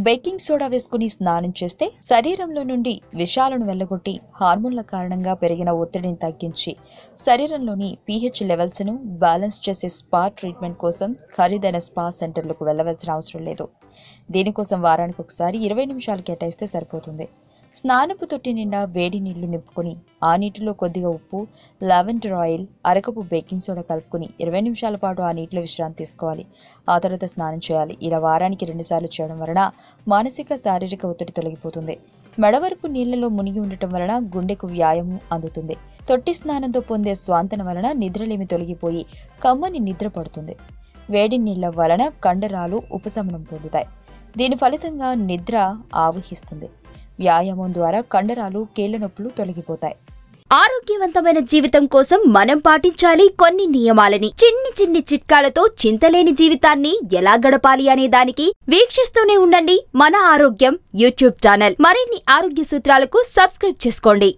Baking soda వేసుకుని స్నానం చేస్తే శరీరంలో నుండి విషాలను వెళ్లగొట్టి హార్మోన్ల కారణంగా పెరిగిన ఒత్తిడిని తగ్గించి శరీరంలోని pH లెవెల్స్ ను బ్యాలెన్స్ చేసే స్పా ట్రీట్మెంట్ కోసం ఖరీదైన స్పా సెంటర్లకు వెళ్లవలసిన అవసరం లేదు. దీనికోసం వారానికి ఒకసారి 20 నిమిషాలు కేటాయిస్తే సరిపోతుంది. స్నానపు తొట్టి నిండా వేడి నీళ్లు నింపుకొని ఆ నీటిలో కొద్దిగా ఉప్పు, లావెండర్ ఆయిల్, అరకపు బేకింగ్ సోడా కలుపుకొని 20 నిమిషాల పాటు ఆ నీటిలో విశ్రాంతి తీసుకోవాలి. ఆ తర్వాత స్నానం చేయాలి. ఇలా వారానికి 2 సార్లు చేయడం వలన మానసిక శారీరక ఒత్తిడి తొలగిపోతుంది. మెడ వరకు నీళ్లలో మునిగి ఉండటం వలన గుండెకు వ్యాయామం అందుతుంది. తొట్టి స్నానంతో పొందే స్వాంతన వలన నిద్రలేమి తొలగిపోయి కమ్మని నిద్ర పడుతుంది. వేడి నీళ్ల వలన కండరాలు ఉపశమనం పొందుతాయి. దీని ఫలితంగా నిద్ర ఆవహిస్తుంది. వ్యాయామం ద్వారా కండరాలు, కీళ్ల నొప్పులు తొలగిపోతాయి. ఆరోగ్యవంతమైన జీవితం కోసం మనం పాటించాలి కొన్ని నియమాలని. చిన్ని చిన్ని చిట్కాలతో చింతలేని జీవితాన్ని ఎలా గడపాలి అనే దానికి వీక్షిస్తూనే ఉండండి మన ఆరోగ్యం యూట్యూబ్ ఛానల్. మరిన్ని ఆరోగ్య సూత్రాలకు సబ్స్క్రైబ్ చేసుకోండి.